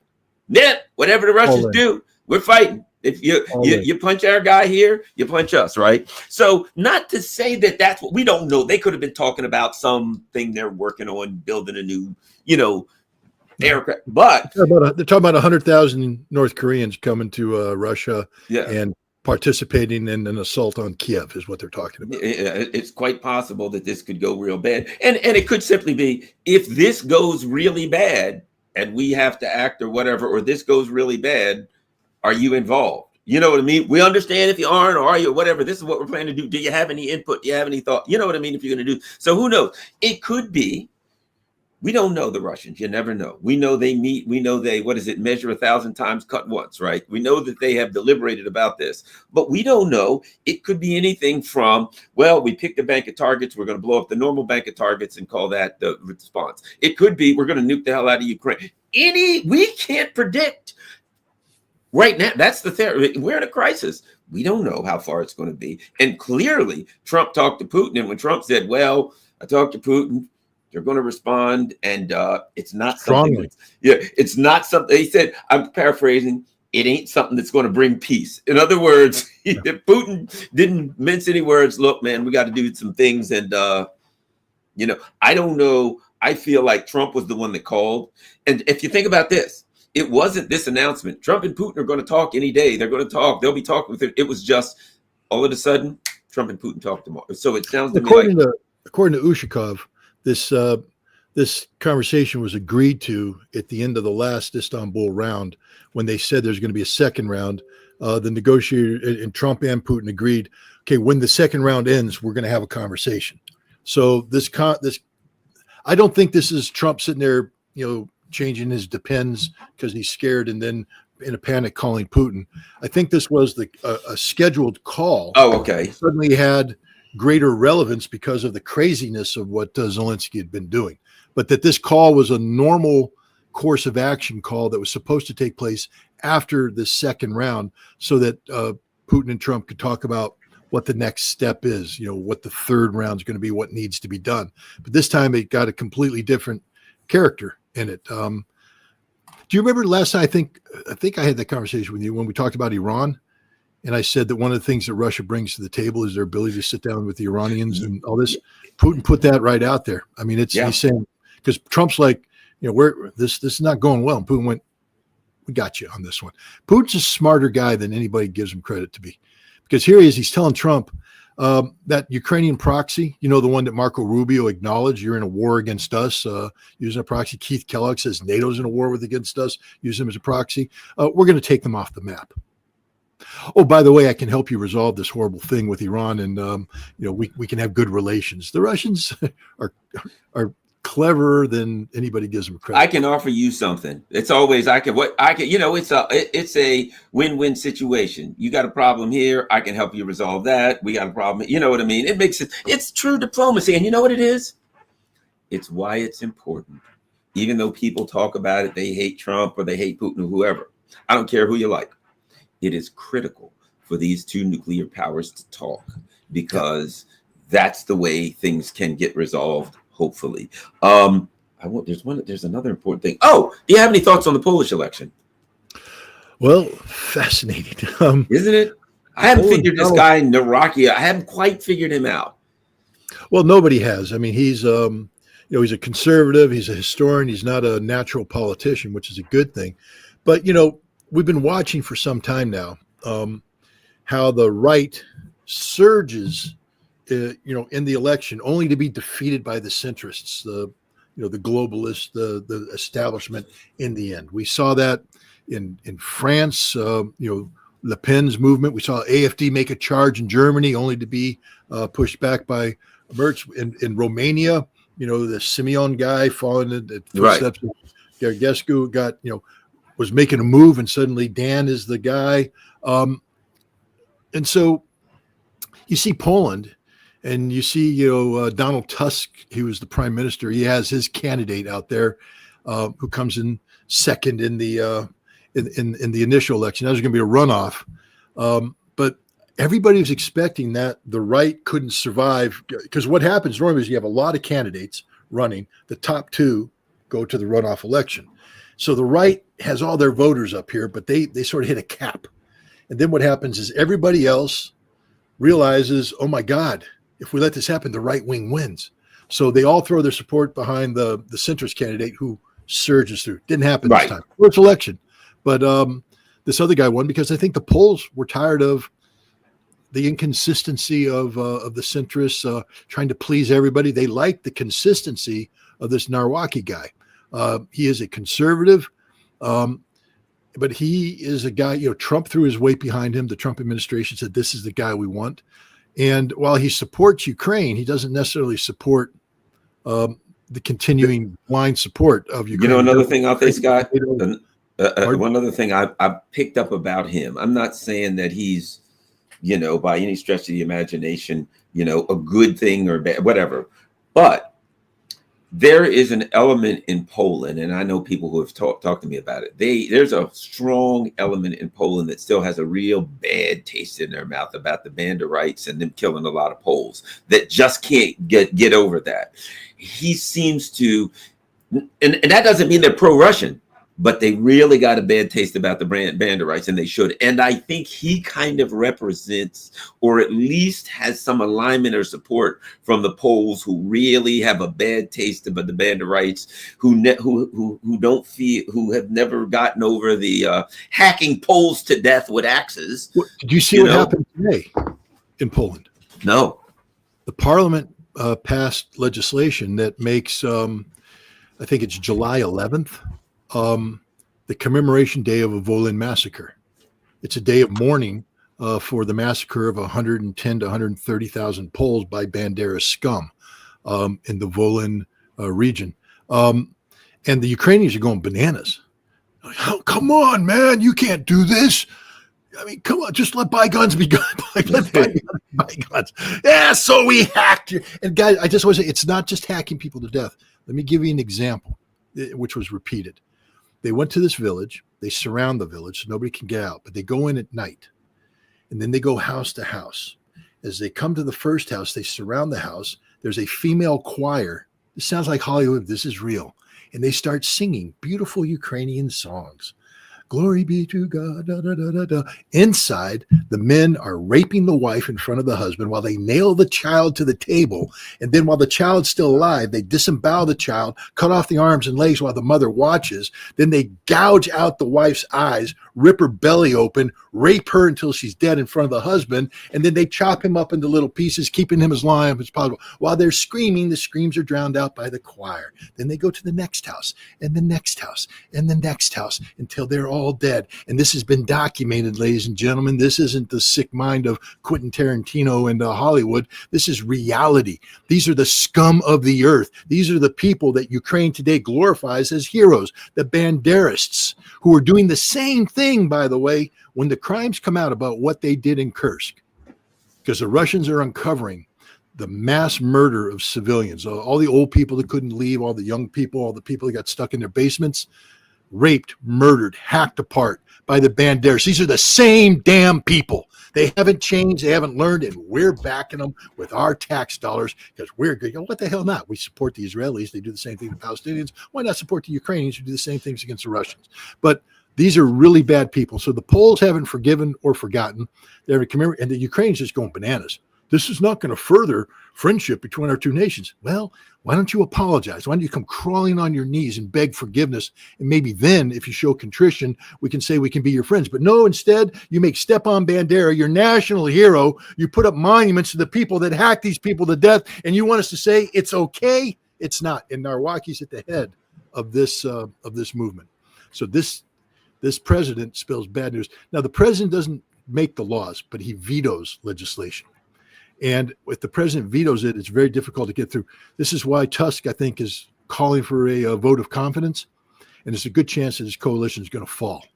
yeah, whatever the Russians do, we're fighting. If you Always. you punch our guy here, you punch us, right? So not to say that that's what we don't know. They could have been talking about something they're working on, building a new, aircraft. But They're talking about 100,000 North Koreans coming to Russia yeah, and participating in an assault on Kiev is what they're talking about. it's quite possible that this could go real bad, and it could simply be if this goes really bad and we have to act or whatever, or this goes really bad. Are you involved? You know what I mean? We understand if you aren't, or are you, or whatever. This is what we're planning to do. Do you have any input? Do you have any thought? You know what I mean? If you're going to do so, who knows? It could be. We don't know the Russians. You never know. We know they meet. We know they, measure 1,000 times, cut once, right? We know that they have deliberated about this, but we don't know. It could be anything from, well, we picked a bank of targets. We're going to blow up the normal bank of targets and call that the response. It could be we're going to nuke the hell out of Ukraine. We can't predict. Right now, that's the theory. We're in a crisis. We don't know how far it's going to be. And clearly, Trump talked to Putin. And when Trump said, well, I talked to Putin, they're going to respond. And it's not something. It's not something. He said, I'm paraphrasing, it ain't something that's going to bring peace. In other words, Putin didn't mince any words. Look, man, we got to do some things. And, I don't know. I feel like Trump was the one that called. And if you think about this, it wasn't this announcement. Trump and Putin are going to talk any day. They're going to talk. They'll be talking with it. It was just all of a sudden, Trump and Putin talked tomorrow. So it sounds to me like, according to Ushakov, this conversation was agreed to at the end of the last Istanbul round when they said there's going to be a second round. The negotiator and Trump and Putin agreed, okay, when the second round ends, we're going to have a conversation. So I don't think this is Trump sitting there, changing his depends because he's scared and then in a panic calling Putin. I think this was a scheduled call. Oh, okay. Suddenly had greater relevance because of the craziness of what Zelensky had been doing. But that this call was a normal course of action call that was supposed to take place after the second round so that Putin and Trump could talk about what the next step is, what the third round is going to be, what needs to be done. But this time it got a completely different character in it. Do you remember last time? I think I had that conversation with you when we talked about Iran, and I said that one of the things that Russia brings to the table is their ability to sit down with the Iranians and all this. Putin put that right out there. I mean, he's saying because Trump's like, this is not going well, and Putin went, "We got you on this one." Putin's a smarter guy than anybody gives him credit to be, because here he is. He's telling Trump that Ukrainian proxy, the one that Marco Rubio acknowledged, you're in a war against us, using a proxy. Keith Kellogg says NATO's in a war against us, use them as a proxy. We're going to take them off the map. Oh, by the way, I can help you resolve this horrible thing with Iran, and we can have good relations. The Russians are cleverer than anybody gives them credit. I can offer you something. It's always it's a win-win situation. You got a problem here, I can help you resolve that. We got a problem. You know what I mean? It makes it. It's true diplomacy, and you know what it is? It's why it's important. Even though people talk about it, they hate Trump or they hate Putin or whoever. I don't care who you like. It is critical for these two nuclear powers to talk because that's the way things can get resolved. Hopefully. There's another important thing. Oh, do you have any thoughts on the Polish election? Well, fascinating. Isn't it? I haven't figured this guy, Naraki. I haven't quite figured him out. Well, nobody has. I mean, he's he's a conservative. He's a historian. He's not a natural politician, which is a good thing. But, we've been watching for some time now how the right surges in the election, only to be defeated by the centrists, the globalists, the establishment in the end. We saw that in France, Le Pen's movement. We saw AfD make a charge in Germany, only to be pushed back by Merz. In Romania, the Simeon guy following the footsteps of Gheorghiu was making a move, and suddenly Dan is the guy. And so you see Poland. And you see, Donald Tusk, he was the prime minister. He has his candidate out there who comes in second in the in the initial election. That was going to be a runoff. But everybody was expecting that the right couldn't survive, because what happens normally is you have a lot of candidates running. The top two go to the runoff election. So the right has all their voters up here, but they sort of hit a cap. And then what happens is everybody else realizes, oh my God, if we let this happen, the right wing wins. So they all throw their support behind the centrist candidate who surges through. Didn't happen this time. First election. But this other guy won because I think the polls were tired of the inconsistency of the centrists trying to please everybody. They like the consistency of this Narwaki guy. He is a conservative, but he is a guy, Trump threw his weight behind him. The Trump administration said, this is the guy we want. And while he supports Ukraine, he doesn't necessarily support the continuing blind support of Ukraine. Another thing out there, Scott, one other thing I picked up about him, I'm not saying that he's, by any stretch of the imagination, a good thing or bad, whatever. But there is an element in Poland, and I know people who have talked to me about it. There's a strong element in Poland that still has a real bad taste in their mouth about the Banderites and them killing a lot of Poles that just can't get over that. He seems to, and that doesn't mean they're pro-Russian, but they really got a bad taste about the Banderites, and they should. And I think he kind of represents, or at least has some alignment or support from the Poles who really have a bad taste about the Banderites, who don't feel, who have never gotten over the hacking Poles to death with axes. Did you see what happened today in Poland? No. The parliament passed legislation that makes, I think it's July 11th. The commemoration day of a Volyn massacre. It's a day of mourning for the massacre of 110 to 130,000 Poles by Bandera scum in the Volyn region. And the Ukrainians are going bananas. Like, oh, come on, man, you can't do this. I mean, come on, just let bygones be let bygones. Yeah, so we hacked you. And guys, I just want to say, it's not just hacking people to death. Let me give you an example, which was repeated. They went to this village. They surround the village so nobody can get out, but they go in at night. And then they go house to house. As they come to the first house, they surround the house. There's a female choir. This sounds like Hollywood. This is real. And they start singing beautiful Ukrainian songs. Glory be to God. Da, da, da, da, da. Inside, the men are raping the wife in front of the husband while they nail the child to the table. And then while the child's still alive, they disembowel the child, cut off the arms and legs while the mother watches. Then they gouge out the wife's eyes, rip her belly open, rape her until she's dead in front of the husband. And then they chop him up into little pieces, keeping him as live as possible. While they're screaming, the screams are drowned out by the choir. Then they go to the next house and the next house and the next house until they're all dead. And this has been documented, ladies and gentlemen. This isn't the sick mind of Quentin Tarantino and Hollywood. This is reality. These are the scum of the earth. These are the people that Ukraine today glorifies as heroes, the Banderists, who are doing the same thing, by the way, when the crimes come out about what they did in Kursk, because the Russians are uncovering the mass murder of civilians, all the old people that couldn't leave, all the young people, all the people that got stuck in their basements, raped, murdered, hacked apart by the Banderas. These are the same damn people. They haven't changed. They haven't learned, and we're backing them with our tax dollars because we're good. What the hell not? We support the Israelis. They do the same thing to the Palestinians. Why not support the Ukrainians who do the same things against the Russians? But these are really bad people. So the Poles haven't forgiven or forgotten. They haven't commemorated, and the Ukrainians just going bananas. This is not going to further friendship between our two nations. Well, why don't you apologize? Why don't you come crawling on your knees and beg forgiveness? And maybe then, if you show contrition, we can say we can be your friends. But no, instead, you make Stepan Bandera your national hero. You put up monuments to the people that hacked these people to death, and you want us to say it's okay? It's not. And Narwaki's at the head of this movement. So this president spells bad news. Now, the president doesn't make the laws, but he vetoes legislation. And if the president vetoes it, it's very difficult to get through. This is why Tusk, I think, is calling for a vote of confidence. And it's a good chance that his coalition is going to fall.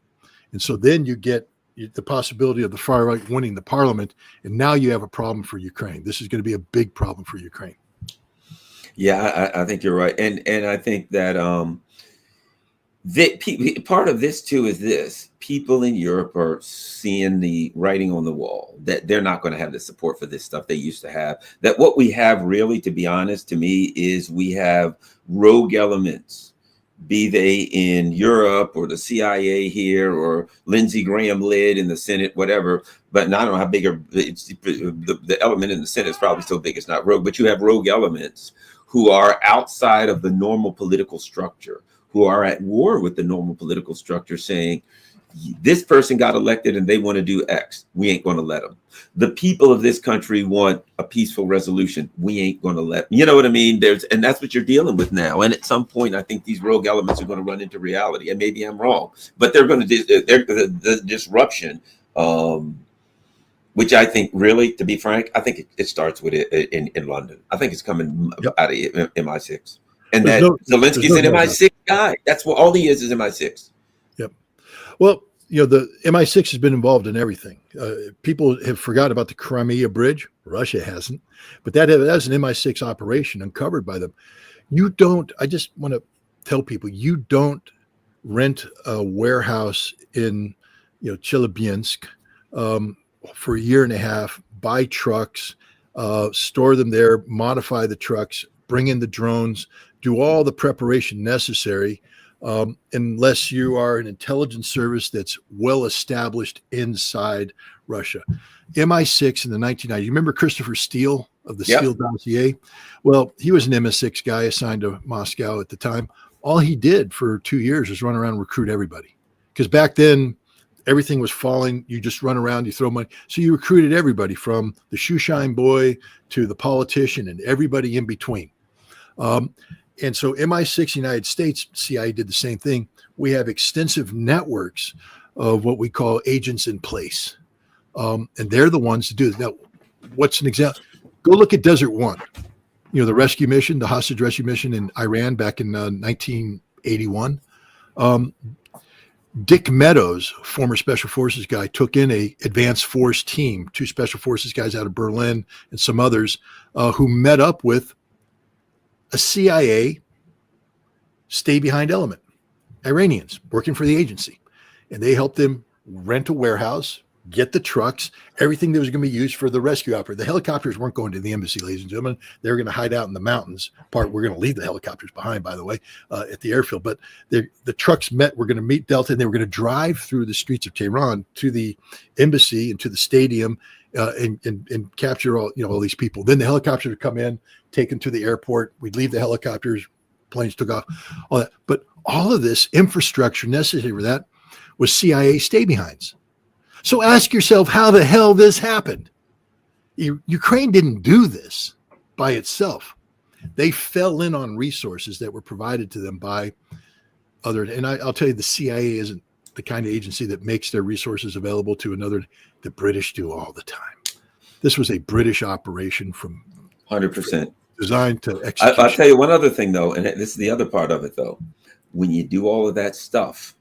And so then you get the possibility of the far right winning the parliament. And now you have a problem for Ukraine. This is going to be a big problem for Ukraine. Yeah, I think you're right. And I think that part of this too is this: people in Europe are seeing the writing on the wall that they're not going to have the support for this stuff they used to have. That what we have really, to be honest, to me, is we have rogue elements be they in Europe or the CIA here or Lindsey Graham led in the Senate, whatever. But I don't know how big the element in the Senate is probably so big it's not rogue, but you have rogue elements who are outside of the normal political structure, who are at war with the normal political structure, saying, this person got elected and they want to do X. We ain't going to let them. The people of this country want a peaceful resolution. We ain't going to let them. You know what I mean? And that's what you're dealing with now. And at some point, I think these rogue elements are going to run into reality. And maybe I'm wrong, but they're going to the disruption, which I think really, to be frank, I think it starts with it in London. I think it's coming out of MI6. And Zelensky's an MI6 guy. That's what all he is MI6. Yep. Well, the MI6 has been involved in everything. People have forgotten about the Crimea Bridge. Russia hasn't, but that was an MI6 operation uncovered by them. I just want to tell people, you don't rent a warehouse in, Chelyabinsk for a year and a half, buy trucks, store them there, modify the trucks, bring in the drones, do all the preparation necessary, unless you are an intelligence service that's well established inside Russia. MI6 in the 1990s. You remember Christopher Steele of the Steele dossier? Well, he was an MI6 guy assigned to Moscow at the time. All he did for 2 years was run around and recruit everybody. Because back then, everything was falling. You just run around, you throw money. So you recruited everybody from the shoeshine boy to the politician and everybody in between. And so MI6 United States, CIA did the same thing. We have extensive networks of what we call agents in place. And they're the ones to do it. Now, what's an example? Go look at Desert One, the rescue mission, the hostage rescue mission in Iran back in 1981. Dick Meadows, former Special Forces guy, took in a advanced force team, 2 Special Forces guys out of Berlin and some others who met up with a CIA stay-behind element, Iranians working for the agency. And they helped them rent a warehouse, get the trucks, everything that was going to be used for the rescue operation. The helicopters weren't going to the embassy, ladies and gentlemen. They were going to hide out in the mountains. We're going to leave the helicopters behind, by the way, at the airfield. But the trucks were going to meet Delta, and they were going to drive through the streets of Tehran to the embassy and to the stadium and capture all these people. Then the helicopters would come in, take them to the airport. We'd leave the helicopters, planes took off, all that. But all of this infrastructure necessary for that was CIA stay-behinds. So ask yourself how the hell this happened. Ukraine didn't do this by itself. They fell in on resources that were provided to them by others. And I'll tell you, the CIA isn't the kind of agency that makes their resources available to another. The British do all the time. This was a British operation from 100%. Designed to execute. I'll tell you one other thing, though, and this is the other part of it, though. When you do all of that stuff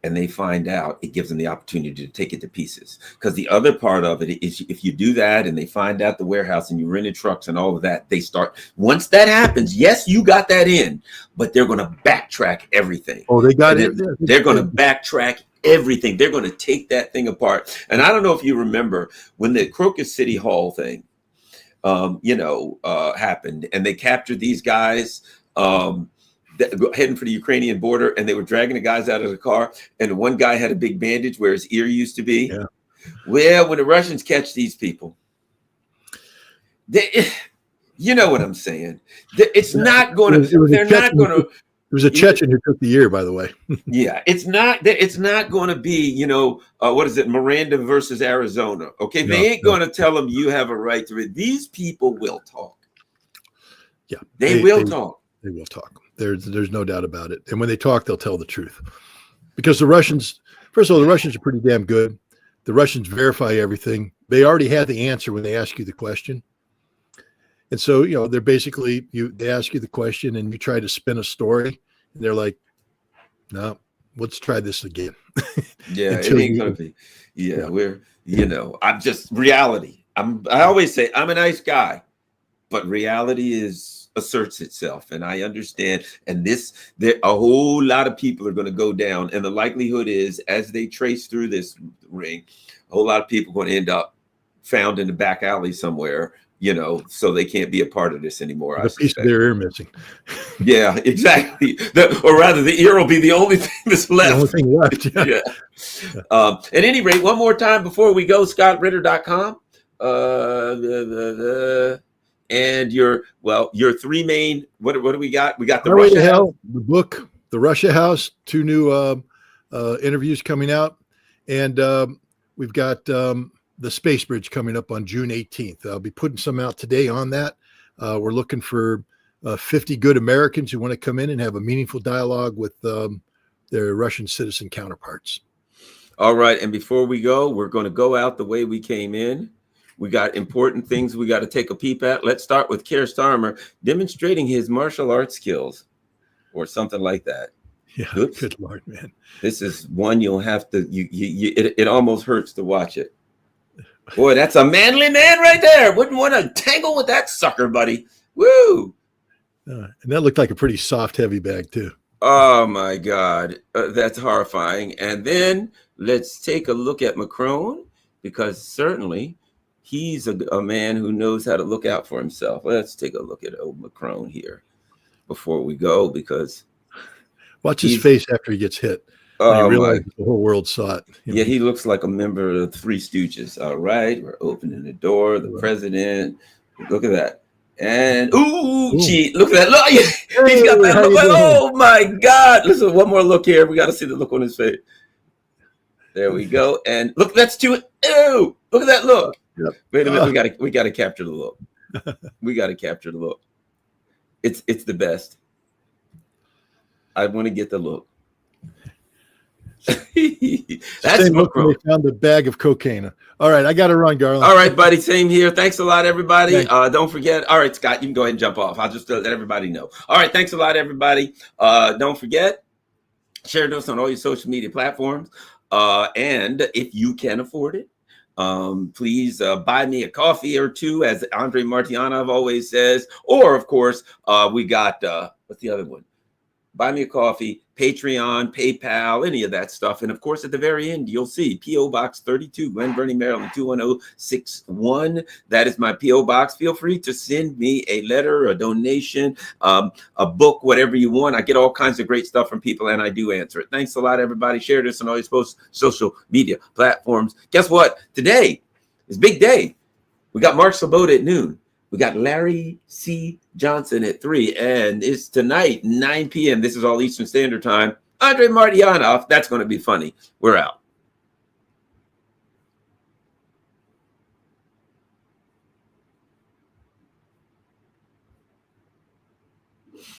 and they find out, it gives them the opportunity to take it to pieces. Because the other part of it is if you do that and they find out the warehouse and you rented trucks and all of that, they start. Once that happens, yes, you got that in, but they're going to backtrack everything. Oh, they got it. They're going to backtrack everything. They're going to take that thing apart. And I don't know if you remember when the Crocus City Hall thing happened and they captured these guys heading for the Ukrainian border, and they were dragging the guys out of the car, and one guy had a big bandage where his ear used to be. Yeah. Well, when the Russians catch these people, you know what I'm saying? It's not going to. They're not going to. It was a Chechen who took the ear, by the way. Yeah, it's not going to be, what is it, Miranda versus Arizona? Okay, they ain't going to tell them you have a right to it. These people will talk. Yeah, they will talk. They will talk. There's no doubt about it. And when they talk, they'll tell the truth. Because the Russians, first of all, the Russians are pretty damn good. The Russians verify everything. They already have the answer when they ask you the question. And so, they're basically, they ask you the question and you try to spin a story. And they're like, no, let's try this again. Yeah, it ain't going to be. Yeah, we're, I'm just reality. I always say I'm a nice guy, but reality asserts itself. And I understand. And a whole lot of people are going to go down. And the likelihood is, as they trace through this ring, a whole lot of people are going to end up found in the back alley somewhere you know, so they can't be a part of this anymore. The piece of their ear missing. Yeah, exactly. Or rather, the ear will be the only thing that's left. The only thing left. Yeah. Yeah. At any rate, one more time before we go, ScottRitter.com. And your three main. What do we got? We got the Russia House, the book, the Russia House, 2 new interviews coming out, and we've got the Space Bridge coming up on June 18th. I'll be putting some out today on that. We're looking for 50 good Americans who want to come in and have a meaningful dialogue with their Russian citizen counterparts. All right. And before we go, we're going to go out the way we came in. We got important things we got to take a peep at. Let's start with Keir Starmer demonstrating his martial arts skills or something like that. Yeah, good Lord, man. This is one you'll have to, it almost hurts to watch it. Boy, that's a manly man right there. Wouldn't want to tangle with that sucker, buddy. Woo! And that looked like a pretty soft, heavy bag, too. Oh, my God. That's horrifying. And then let's take a look at Macron, because certainly he's a man who knows how to look out for himself. Let's take a look at old Macron here before we go, because... Watch his face after he gets hit. Oh, the whole world saw it. Yeah, he looks like a member of the Three Stooges. All right, we're opening the door. The president. Look at that. And gee, look at that. Look, he's got that look. Oh my God! Listen, one more look here. We got to see the look on his face. There we go. And look, that's too. Ew! Look at that look. Yep. Wait a minute. We got to capture the look. We got to capture the look. It's the best. I want to get the look. That's Macron. They found a bag of cocaine. All right, I got to run, Garland. All right, buddy. Same here. Thanks a lot, everybody. Don't forget. All right, Scott, you can go ahead and jump off. I'll just let everybody know. All right, thanks a lot, everybody. Don't forget, share this on all your social media platforms. And if you can afford it, please buy me a coffee or two, as Andre Martianov always says. Or, of course, we got what's the other one? Buy me a coffee, Patreon, PayPal, any of that stuff. And of course, at the very end, you'll see P.O. Box 32, Glen Burnie, Maryland, 21061. That is my P.O. Box. Feel free to send me a letter, a donation, a book, whatever you want. I get all kinds of great stuff from people, and I do answer it. Thanks a lot, everybody. Share this on all your social media platforms. Guess what? Today is big day. We got Mark Sloboda at noon. We got Larry C. Johnson at 3, and it's tonight, 9 p.m. This is all Eastern Standard Time. Andre Martianov, that's going to be funny. We're out.